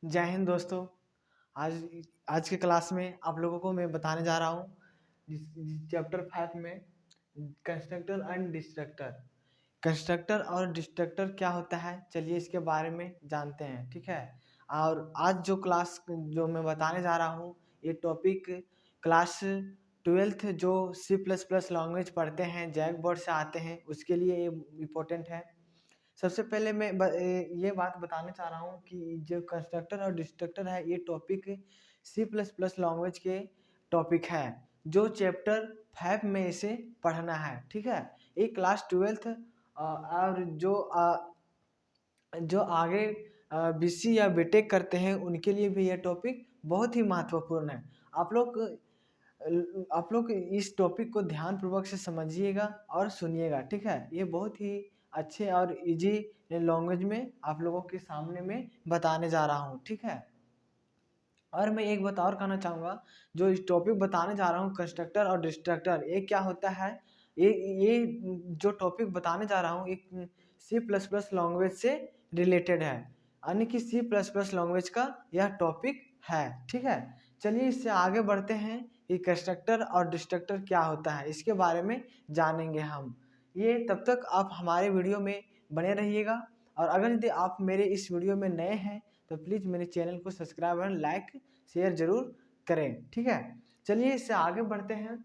जय हिंद दोस्तों। आज आज के क्लास में आप लोगों को मैं बताने जा रहा हूँ चैप्टर 5 में कंस्ट्रक्टर एंड डिस्ट्रक्टर। कंस्ट्रक्टर और डिस्ट्रक्टर क्या होता है, चलिए इसके बारे में जानते हैं। ठीक है। और आज जो क्लास जो मैं बताने जा रहा हूँ, ये टॉपिक क्लास 12th जो C++ लैंग्वेज पढ़ते हैं, जैक बोर्ड से आते हैं, उसके लिए ये इम्पोर्टेंट है। सबसे पहले मैं ये बात बताना चाह रहा हूँ कि जो कंस्ट्रक्टर और डिस्ट्रक्टर है, ये टॉपिक C++ लैंग्वेज के टॉपिक है, जो चैप्टर 5 में इसे पढ़ना है। ठीक है। ये क्लास 12th और जो आगे BC या बीटेक करते हैं, उनके लिए भी यह टॉपिक बहुत ही महत्वपूर्ण है। आप लोग इस टॉपिक को ध्यानपूर्वक से समझिएगा और सुनिएगा। ठीक है। ये बहुत ही अच्छे और इजी लैंग्वेज में आप लोगों के सामने में बताने जा रहा हूँ। ठीक है। और मैं एक बात और कहना चाहूँगा, जो इस टॉपिक बताने जा रहा हूँ कंस्ट्रक्टर और डिस्ट्रक्टर, ये क्या होता है, ये जो टॉपिक बताने जा रहा हूँ एक C++ लैंग्वेज से रिलेटेड है, यानी कि C++ लैंग्वेज का यह टॉपिक है। ठीक है। चलिए इससे आगे बढ़ते हैं कि कंस्ट्रक्टर और डिस्ट्रक्टर क्या होता है, इसके बारे में जानेंगे हम। ये तब तक आप हमारे वीडियो में बने रहिएगा, और अगर यदि आप मेरे इस वीडियो में नए हैं तो प्लीज़ मेरे चैनल को सब्सक्राइब और लाइक शेयर जरूर करें। ठीक है। चलिए इससे आगे बढ़ते हैं।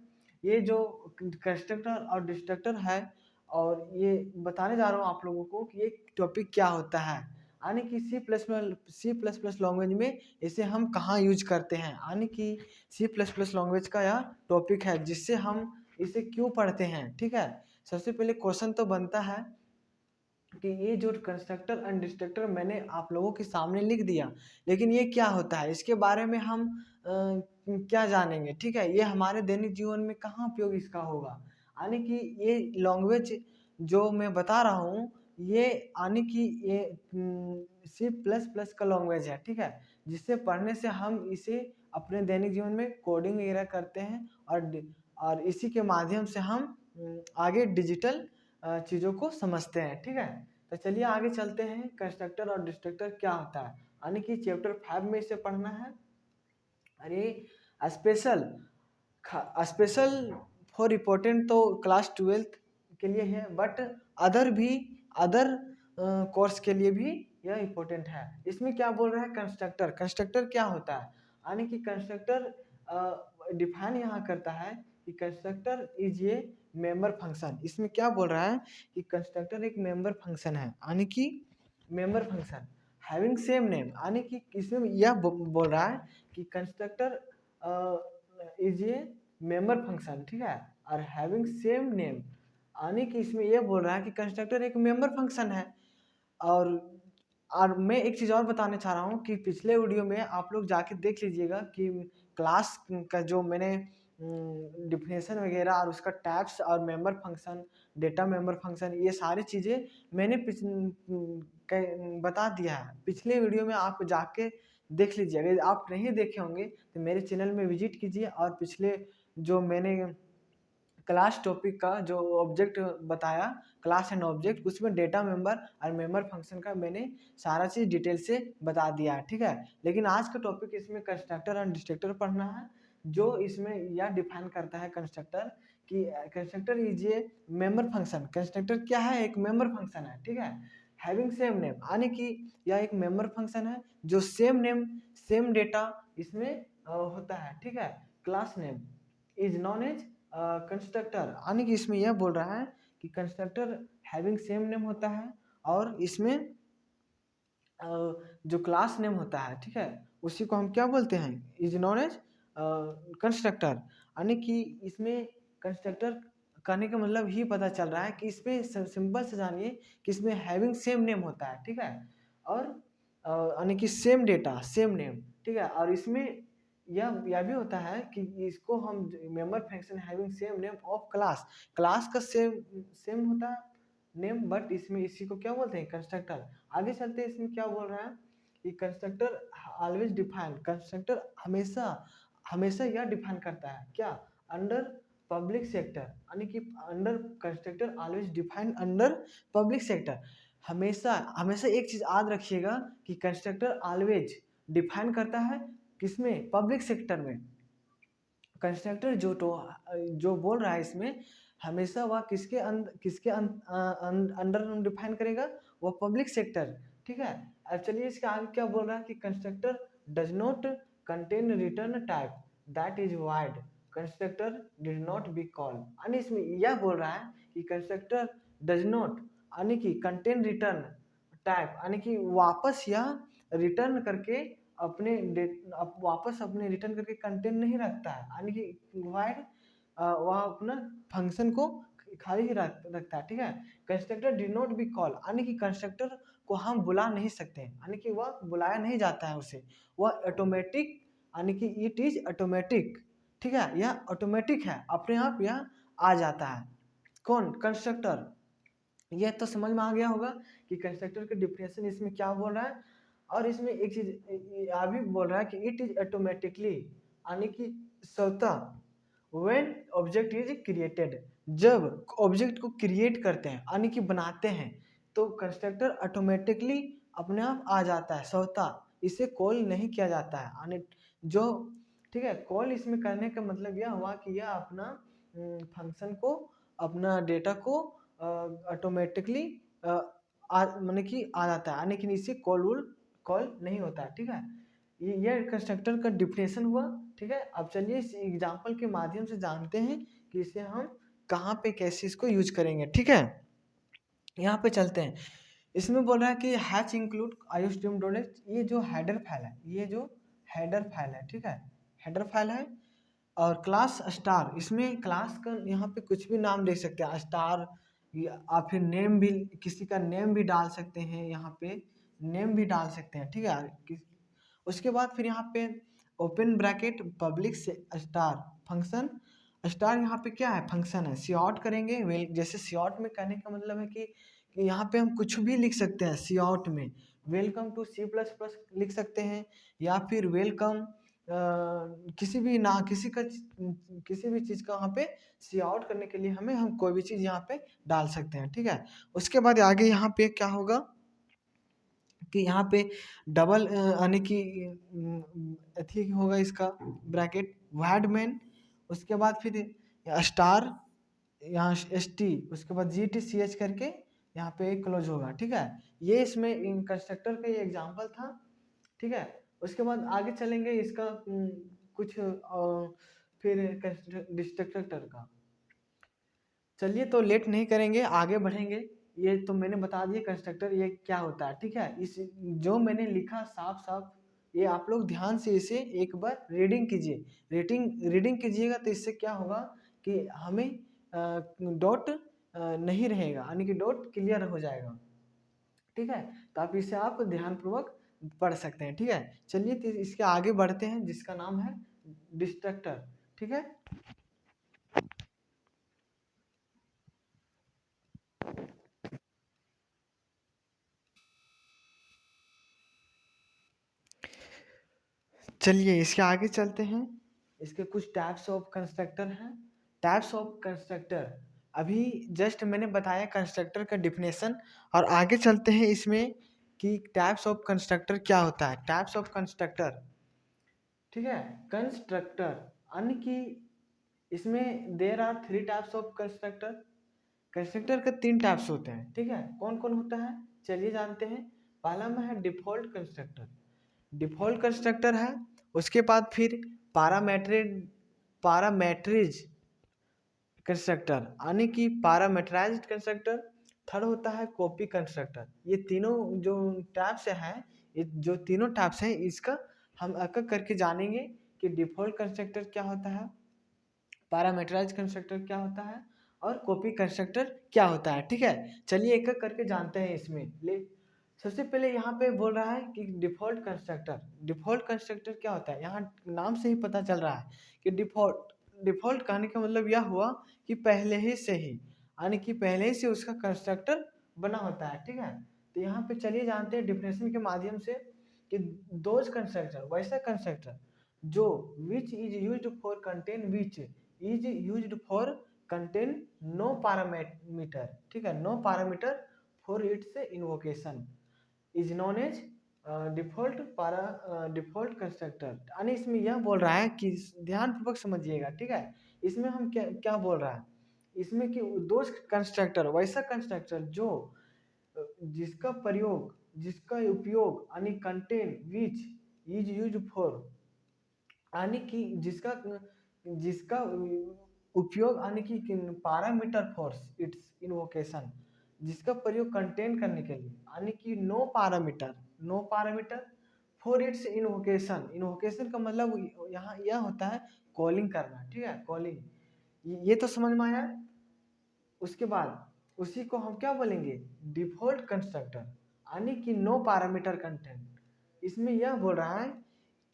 ये जो कंस्ट्रक्टर और डिस्ट्रक्टर है, और ये बताने जा रहा हूँ आप लोगों को कि ये टॉपिक क्या होता है, यानी कि C++ लैंग्वेज में इसे हम कहाँ यूज करते हैं, यानी कि C++ लैंग्वेज का यह टॉपिक है जिससे हम इसे क्यों पढ़ते हैं। ठीक है। सबसे पहले क्वेश्चन तो बनता है कि ये जो कंस्ट्रक्टर एंड डिस्ट्रक्टर मैंने आप लोगों के सामने लिख दिया, लेकिन ये क्या होता है, इसके बारे में हम क्या जानेंगे। ठीक है। ये हमारे दैनिक जीवन में कहाँ उपयोग इसका होगा, यानी कि ये लैंग्वेज जो मैं बता रहा हूँ, ये यानी कि ये C++ का लैंग्वेज है। ठीक है। जिससे पढ़ने से हम इसे अपने दैनिक जीवन में कोडिंग वगैरह करते हैं, और इसी के माध्यम से हम आगे डिजिटल चीज़ों को समझते हैं। ठीक है। तो चलिए आगे चलते हैं, कंस्ट्रक्टर और डिस्ट्रक्टर क्या होता है, यानी कि चैप्टर 5 में इसे पढ़ना है। अरे स्पेशल स्पेशल फॉर इम्पोर्टेंट तो क्लास 12th के लिए है, बट अदर कोर्स के लिए भी यह इम्पोर्टेंट है। इसमें क्या बोल रहा है, कंस्ट्रक्टर कंस्ट्रक्टर क्या होता है, यानी कि कंस्ट्रक्टर डिफाइन यहाँ करता है कि constructor is a member function. इसमें क्या बोल रहा है कि कंस्ट्रक्टर एक मेंबर फंक्शन है, यानी कि member function having same name, यानी कि इसमें यह बोल रहा है कि constructor is a member function. ठीक है। और हैविंग सेम नेम, यानी कि इसमें यह बोल रहा है कि कंस्ट्रक्टर एक मेंबर फंक्शन है। और मैं एक चीज़ और बताना चाह रहा हूँ कि पिछले वीडियो में आप लोग जाके देख लीजिएगा कि क्लास का जो मैंने डिफिनेशन वगैरह और उसका टैब्स और member function, data member function, ये सारी चीज़ें मैंने बता दिया है पिछले वीडियो में। आप जाके देख लीजिए, अगर आप नहीं देखे होंगे तो मेरे चैनल में विजिट कीजिए, और पिछले जो मैंने क्लास टॉपिक का जो ऑब्जेक्ट बताया, क्लास एंड ऑब्जेक्ट, उसमें डेटा मेंबर और मेंबर फंक्शन का मैंने सारा चीज़ डिटेल से बता दिया है। ठीक है। लेकिन आज का टॉपिक इसमें कंस्ट्रक्टर और डिस्ट्रक्टर पढ़ना है, जो इसमें यह डिफाइन करता है कंस्ट्रक्टर कि constructor is a member function. Constructor क्या है, एक मेंबर फंक्शन है। ठीक है। हैविंग सेम नेम, यानी कि यह एक मेंबर फंक्शन है जो सेम नेम सेम डेटा इसमें होता है। ठीक है। Class name is known as constructor, यानी कि इसमें यह बोल रहा है कि कंस्ट्रक्टर हैविंग सेम नेम होता है, और इसमें जो क्लास नेम होता है, ठीक है, उसी को हम क्या बोलते हैं, इज नॉन एज कंस्ट्रक्टर। यानी कि इसमें कंस्ट्रक्टर करने का मतलब ही पता चल रहा है कि इसमें सिंपल से जानिए कि इसमें हैविंग सेम नेम होता है। ठीक है। और यानी कि सेम डेटा सेम नेम। ठीक है। और इसमें यह भी होता है कि इसको हम member function having same name of class, class का सेम सेम होता है नेम, बट इसमें इसी को क्या बोलते हैं, कंस्ट्रक्टर। आगे चलते हैं, इसमें क्या बोल रहा है कि कंस्ट्रक्टर ऑलवेज डिफाइन, कंस्ट्रक्टर हमेशा हमेशा यह डिफाइन करता है क्या, अंडर पब्लिक सेक्टर, यानी कि under constructor always define under public sector. हमेशा हमेशा एक चीज याद रखिएगा कि कंस्ट्रक्टर ऑलवेज डिफाइन करता है किसमें, पब्लिक सेक्टर में। कंस्ट्रक्टर जो बोल रहा है इसमें, हमेशा वह किसके अंडर डिफाइन करेगा, वो पब्लिक सेक्टर, ठीक है। अब चलिए इसके आगे क्या बोल रहा है कि constructor does not contain return type that is wide constructor did not be call, यानी इसमें यह बोल रहा है कि कंस्ट्रक्टर डज नॉट यानी कि कंटेन रिटर्न टाइप, यानी कि वापस यह रिटर्न करके वापस अपने रिटर्न करके कंटेंट नहीं रखता है, यानी कि वाइड वह अपना फंक्शन को खाली ही रखता है, ठीक है। Constructor did not be call, यानी कि कंस्ट्रक्टर को हम बुला नहीं सकते, यानी कि वह बुलाया नहीं जाता है उसे, वह ऑटोमेटिक, यानी कि इट इज ऑटोमेटिक, ठीक है, यह ऑटोमेटिक है, अपने आप यह आ जाता है। कौन, कंस्ट्रक्टर। यह तो समझ में आ गया होगा कि कंस्ट्रक्टर के डिफिनेशन इसमें क्या बोल रहा है। और इसमें एक चीज यह भी बोल रहा है कि इट इज ऑटोमेटिकली, यानी कि स्वतः व्हेन ऑब्जेक्ट इज क्रिएटेड, जब ऑब्जेक्ट को क्रिएट करते हैं यानी कि बनाते हैं, तो कंस्ट्रक्टर ऑटोमेटिकली अपने आप आ जाता है स्वतः, इसे कॉल नहीं किया जाता है, यानी जो, ठीक है। कॉल इसमें करने का मतलब यह हुआ कि यह अपना फंक्शन को, अपना डेटा को ऑटोमेटिकली माने कि आ जाता है, लेकिन इसे कॉल नहीं होता है, ठीक है। ये कंस्ट्रक्टर का डिफिनेशन हुआ, ठीक है। अब चलिए इस एग्जांपल के माध्यम से जानते हैं कि इसे हम कहाँ पे कैसे इसको यूज करेंगे, ठीक है। यहाँ पे चलते हैं। इसमें बोल रहा है कि हैच इंक्लूड आईओस्ट्रीम डॉलेट, ये जो हेडर फाइल है, ये जो हेडर फाइल है, ठीक है, हेडर फाइल है। और क्लास स्टार, इसमें क्लास का यहाँ पे कुछ भी नाम दे सकते हैं, स्टार, या फिर नेम भी, किसी का नेम भी डाल सकते हैं, यहाँ पे नेम भी डाल सकते हैं, ठीक है। उसके बाद फिर यहाँ पे ओपन ब्रैकेट पब्लिक से स्टार फंक्शन, स्टार यहाँ पे क्या है, फंक्शन है। सीआउट करेंगे, वेल जैसे सीआउट में कहने का मतलब है कि यहाँ पे हम कुछ भी लिख सकते हैं सीआउट में, वेलकम टू C++ लिख सकते हैं, या फिर वेलकम किसी भी ना किसी भी चीज़ का वहाँ पे सी आउट करने के लिए हम कोई भी चीज़ यहाँ पे डाल सकते हैं, ठीक है। उसके बाद आगे यहाँ पे क्या होगा कि यहाँ पे डबल यानी कि अथी होगा इसका ब्रैकेट वैडमैन, उसके बाद फिर स्टार, यहाँ ST, उसके बाद GTCH करके यहाँ पे क्लोज होगा, ठीक है। ये इसमें इन कंस्ट्रक्टर का ये एग्जांपल था, ठीक है। उसके बाद आगे चलेंगे इसका कुछ फिर डिस्ट्रक्टर का। चलिए तो लेट नहीं करेंगे, आगे बढ़ेंगे। ये तो मैंने बता दिया कंस्ट्रक्टर ये क्या होता है, ठीक है। इस जो मैंने लिखा साफ साफ, ये आप लोग ध्यान से इसे एक बार रीडिंग कीजिए, रीडिंग कीजिएगा, तो इससे क्या होगा कि हमें डॉट नहीं रहेगा, यानी कि डॉट क्लियर हो जाएगा, ठीक है। तो आप इसे आप ध्यानपूर्वक पढ़ सकते हैं, ठीक है। चलिए तो इसके आगे बढ़ते हैं, जिसका नाम है डिस्ट्रक्टर, ठीक है। चलिए इसके आगे चलते हैं। इसके कुछ टाइप्स ऑफ कंस्ट्रक्टर हैं। टाइप्स ऑफ कंस्ट्रक्टर, अभी जस्ट मैंने बताया कंस्ट्रक्टर का डिफिनेशन, और आगे चलते हैं इसमें कि टाइप्स ऑफ कंस्ट्रक्टर क्या होता है। टाइप्स ऑफ कंस्ट्रक्टर, ठीक है। कंस्ट्रक्टर यानी कि इसमें there are 3 types of constructor. Constructor के 3 टाइप्स होते हैं, ठीक है। कौन कौन होता है, चलिए जानते हैं। पहला में है डिफॉल्ट कंस्ट्रक्टर, डिफॉल्ट कंस्ट्रक्टर है। उसके बाद फिर पारामेट्रिज कंस्ट्रक्टर, यानी कि पैरामीटराइज्ड कंस्ट्रक्टर। थर्ड होता है कॉपी कंस्ट्रक्टर। ये तीनों जो टाइप्स हैं, ये जो तीनों टाइप्स हैं, इसका हम एक एक करके जानेंगे कि डिफॉल्ट कंस्ट्रक्टर क्या होता है, पैरामीटराइज्ड कंस्ट्रक्टर क्या होता है, और कॉपी कंस्ट्रक्टर क्या होता है, ठीक है। चलिए एक एक करके जानते हैं इसमें। सबसे पहले यहाँ पे बोल रहा है कि डिफॉल्ट कंस्ट्रक्टर। डिफॉल्ट कंस्ट्रक्टर क्या होता है, यहाँ नाम से ही पता चल रहा है कि डिफॉल्ट कहने का मतलब यह हुआ कि पहले ही से ही, यानी कि पहले ही से उसका कंस्ट्रक्टर बना होता है, ठीक है। तो यहाँ पे चलिए जानते हैं डिफिनेशन के माध्यम से कि दोज कंस्ट्रक्टर, वैसा कंस्ट्रक्टर जो which is used for contain which is used for contain no parameter, ठीक है, no parameter for its invocation is known as default constructor, यानी इसमें यह बोल रहा है कि ध्यान पूर्वक समझिएगा, ठीक है। इसमें हम क्या क्या बोल रहा है, इसमें कि दोस्त कंस्ट्रक्टर वैसा कंस्ट्रक्टर जो जिसका प्रयोग, जिसका उपयोग यानी content which is use for, यानी कि जिसका जिसका उपयोग यानी कि पैरामीटर फॉर इट्स इन्वोकेशन, जिसका प्रयोग कंटेन करने के लिए, यानी कि no parameter for its invocation. Invocation का मतलब यहाँ यह होता है कॉलिंग करना, ठीक है, कॉलिंग। ये तो समझ में आया। उसके बाद उसी को हम क्या बोलेंगे, डिफॉल्ट कंस्ट्रक्टर, यानी कि नो पैरामीटर कंटेंट। इसमें यह बोल रहा है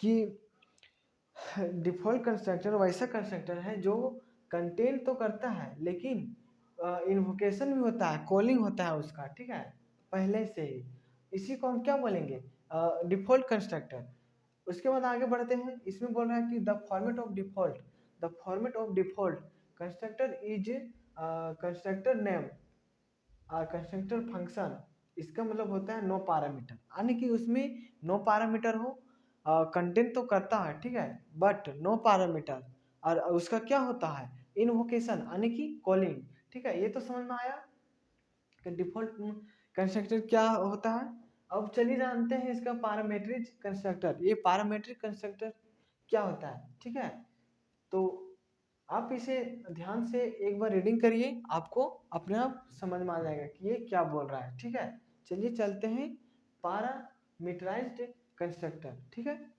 कि डिफॉल्ट कंस्ट्रक्टर वैसा कंस्ट्रक्टर है जो कंटेन तो करता है लेकिन इन्वोकेशन भी होता है, कॉलिंग होता है उसका, ठीक है, पहले से ही। इसी को हम क्या बोलेंगे, डिफॉल्ट कंस्ट्रक्टर। उसके बाद आगे बढ़ते हैं। इसमें बोल रहा है कि the format of default constructor is constructor name constructor function. इसका मतलब होता है नो पैरामीटर, यानी कि उसमें नो पैरामीटर हो, कंटेंट तो करता है, ठीक है, बट नो पैरामीटर। और उसका क्या होता है, इन्वोकेशन यानी कि कॉलिंग, ठीक है। ये तो समझ में आया कि डिफॉल्ट कंस्ट्रक्टर क्या होता है। अब चलिए जानते हैं इसका पैरामीट्रिक कंस्ट्रक्टर। ये पैरामीट्रिक कंस्ट्रक्टर क्या होता है, ठीक है। तो आप इसे ध्यान से एक बार रीडिंग करिए, आपको अपने आप समझ में आ जाएगा कि ये क्या बोल रहा है, ठीक है। चलिए चलते हैं पैरामीटराइज्ड कंस्ट्रक्टर, ठीक है।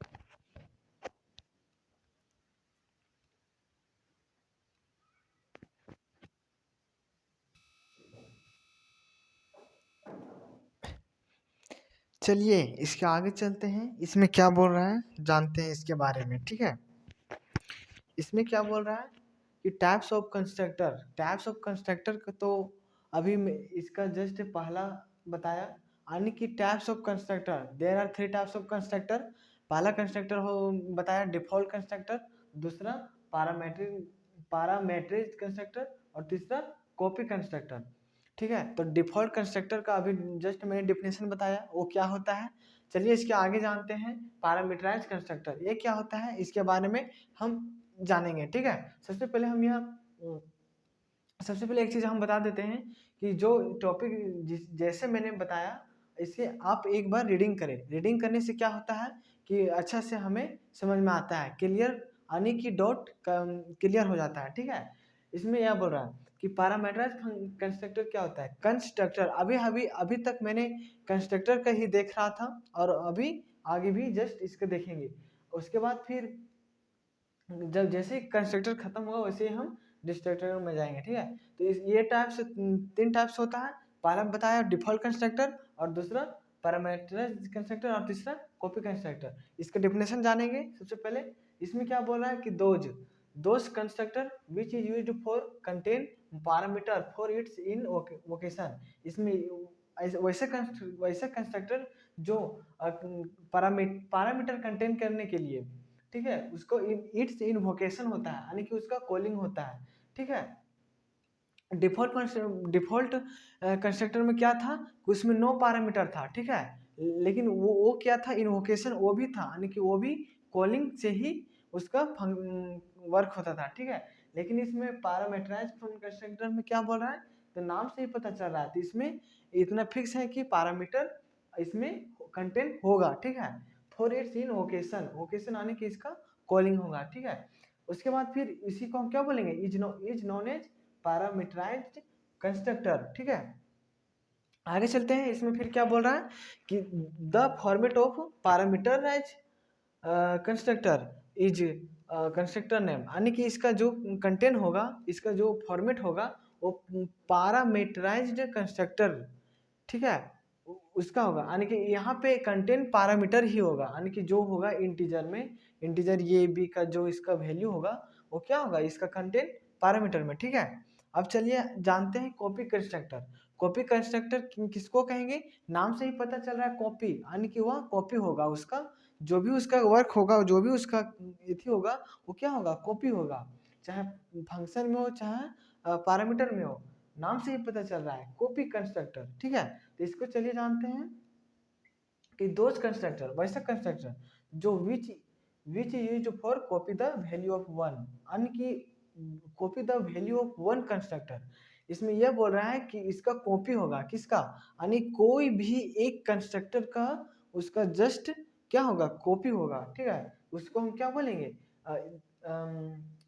चलिए इसके आगे चलते हैं, इसमें क्या बोल रहा है जानते हैं इसके बारे में, ठीक है। इसमें क्या बोल रहा है कि टाइप्स ऑफ कंस्ट्रक्टर का तो अभी इसका जस्ट पहला बताया, यानी कि types of constructor there are 3 types of constructor. पहला कंस्ट्रक्टर हो बताया डिफॉल्ट कंस्ट्रक्टर, दूसरा पैरामेट्रिक कंस्ट्रक्टर, और तीसरा कॉपी कंस्ट्रक्टर, ठीक है। तो डिफॉल्ट कंस्ट्रक्टर का अभी जस्ट मैंने डिफिनेशन बताया, वो क्या होता है। चलिए इसके आगे जानते हैं पैरामीटराइज कंस्ट्रक्टर ये क्या होता है, इसके बारे में हम जानेंगे, ठीक है। सबसे पहले एक चीज़ हम बता देते हैं कि जो टॉपिक जैसे मैंने बताया, इसे आप एक बार रीडिंग करें। रीडिंग करने से क्या होता है कि अच्छा से हमें समझ में आता है, क्लियर यानी कि डॉट क्लियर हो जाता है, ठीक है। इसमें यह बोल रहा है कि पैरामीटराइज कंस्ट्रक्टर क्या होता है। कंस्ट्रक्टर अभी अभी अभी तक मैंने कंस्ट्रक्टर का ही देख रहा था, और अभी आगे भी जस्ट इसको देखेंगे। उसके बाद फिर जब जैसे कंस्ट्रक्टर खत्म होगा वैसे ही हम डिस्ट्रक्टर में जाएंगे, ठीक है। तो ये टाइप्स 3 टाइप्स होता है। पहला बताया डिफॉल्ट कंस्ट्रक्टर, और दूसरा पैरामीटराइज्ड कंस्ट्रक्टर, और तीसरा कॉपी कंस्ट्रक्टर। इसका डेफिनेशन जानेंगे। सबसे पहले इसमें क्या बोल रहा है कि those constructor which is used for contain parameter for its invocation. इसमें वैसे कंस्ट्रक्टर जो पैरामीटर कंटेन करने के लिए, ठीक है, उसको इट्स इन्वोकेशन होता है, यानी कि उसका कॉलिंग होता है, ठीक है। डिफॉल्ट कंस्ट्रक्टर में क्या था, उसमें नो पैरामीटर था, ठीक है, लेकिन वो क्या था, इन्वोकेशन वो भी था, यानी कि वो भी कॉलिंग से ही उसका वर्क होता था, ठीक है। लेकिन इसमें पैरामीटराइज कंस्ट्रक्टर में क्या बोल रहा है, तो नाम से ही पता चल रहा है। तो इसमें इतना फिक्स है कि पैरामीटर इसमें कंटेंट होगा, ठीक है, फॉर इट्स इन वोकेशन आने की इसका कॉलिंग होगा, ठीक है। उसके बाद फिर इसी को हम क्या बोलेंगे, is known as parameterized constructor, ठीक है। आगे चलते हैं। इसमें फिर क्या बोल रहा है कि the format of parameterize constructor is constructor name, यानी कि इसका जो कंटेंट होगा, इसका जो फॉर्मेट होगा, वो पैरामीटराइज्ड कंस्ट्रक्टर, ठीक है, उसका होगा। यानी कि यहाँ पे कंटेंट पैरामीटर ही होगा, यानी कि जो होगा इंटीजर में, इंटीजर ये बी का जो इसका वैल्यू होगा वो क्या होगा, इसका कंटेंट पैरामीटर में, ठीक है। अब चलिए जानते हैं कॉपी कंस्ट्रक्टर। कॉपी कंस्ट्रक्टर किसको कहेंगे, नाम से ही पता चल रहा है कॉपी, यानी कि वह कॉपी होगा, उसका जो भी उसका वर्क होगा, जो भी उसका इथी होगा, वो क्या होगा, कॉपी होगा, चाहे फंक्शन में हो चाहे पैरामीटर में हो। नाम से ही पता चल रहा है कॉपी कंस्ट्रक्टर, ठीक है। तो इसको चलिए जानते हैं कि दोज कंस्ट्रक्टर, वैसा कंस्ट्रक्टर जो विच use for copy the value of one, यानी कि copy the value of one constructor. इसमें यह बोल रहा है कि इसका कॉपी होगा, किसका, यानी कोई भी एक कंस्ट्रक्टर का उसका जस्ट क्या होगा, कॉपी होगा, ठीक है। उसको हम क्या बोलेंगे,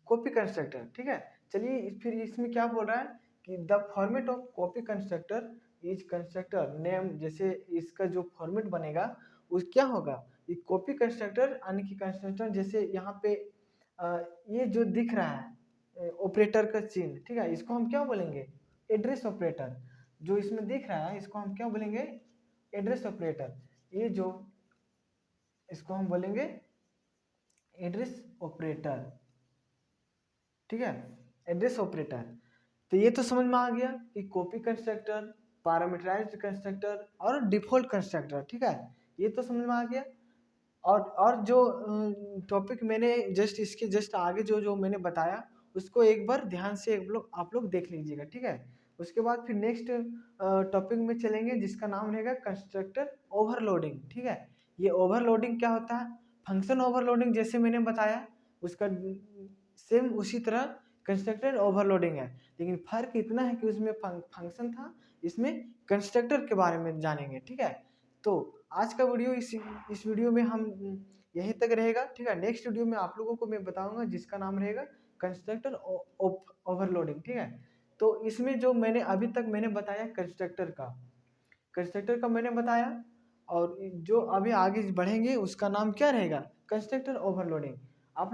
कॉपी कंस्ट्रक्टर, ठीक है। चलिए फिर इसमें क्या बोल रहा है कि the format of copy constructor is constructor name, जैसे इसका जो फॉर्मेट बनेगा उस क्या होगा, ये कॉपी कंस्ट्रक्टर यानी कि कंस्ट्रक्टर, जैसे यहाँ पे ये जो दिख रहा है ऑपरेटर का चिन्ह, ठीक है, इसको हम क्या बोलेंगे, एड्रेस ऑपरेटर। जो इसमें दिख रहा है इसको हम क्या बोलेंगे, एड्रेस ऑपरेटर। ये जो इसको हम बोलेंगे एड्रेस ऑपरेटर, ठीक है, एड्रेस ऑपरेटर। तो ये तो समझ में आ गया कि कॉपी कंस्ट्रक्टर, पैरामीटराइज्ड कंस्ट्रक्टर और डिफॉल्ट कंस्ट्रक्टर, ठीक है, ये तो समझ में आ गया। और जो टॉपिक मैंने जस्ट इसके जस्ट आगे जो जो मैंने बताया उसको एक बार ध्यान से आप लोग देख लीजिएगा, ठीक है। उसके बाद फिर नेक्स्ट टॉपिक में चलेंगे जिसका नाम रहेगा कंस्ट्रक्टर ओवरलोडिंग, ठीक है। ये ओवरलोडिंग क्या होता है, फंक्शन ओवरलोडिंग जैसे मैंने बताया उसका सेम उसी तरह कंस्ट्रक्टर ओवरलोडिंग है, लेकिन फर्क इतना है कि उसमें फंक्शन था, इसमें कंस्ट्रक्टर के बारे में जानेंगे, ठीक है। तो आज का वीडियो इस वीडियो में हम यहीं तक रहेगा, ठीक है। नेक्स्ट वीडियो में आप लोगों को मैं बताऊंगा जिसका नाम रहेगा कंस्ट्रक्टर ओवरलोडिंग, ठीक है। तो इसमें जो मैंने अभी तक मैंने बताया कंस्ट्रक्टर का मैंने बताया, और जो अभी आगे बढ़ेंगे उसका नाम क्या रहेगा, कंस्ट्रक्टर ओवरलोडिंग। आप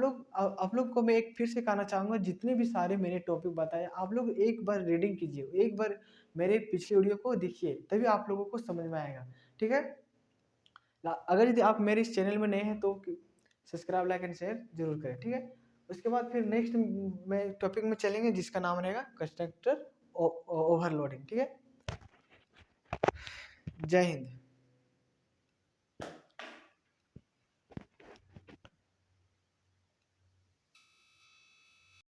लोग को मैं एक फिर से कहना चाहूँगा, जितने भी सारे मैंने टॉपिक बताए आप लोग एक बार रीडिंग कीजिए, एक बार मेरे पिछले वीडियो को देखिए, तभी आप लोगों को समझ में आएगा, ठीक है। अगर यदि आप मेरे इस चैनल में नए हैं तो सब्सक्राइब लाइक एंड शेयर जरूर करें, ठीक है। उसके बाद फिर नेक्स्ट में टॉपिक में चलेंगे जिसका नाम रहेगा कंस्ट्रक्टर ओवरलोडिंग, ठीक है। जय हिंद।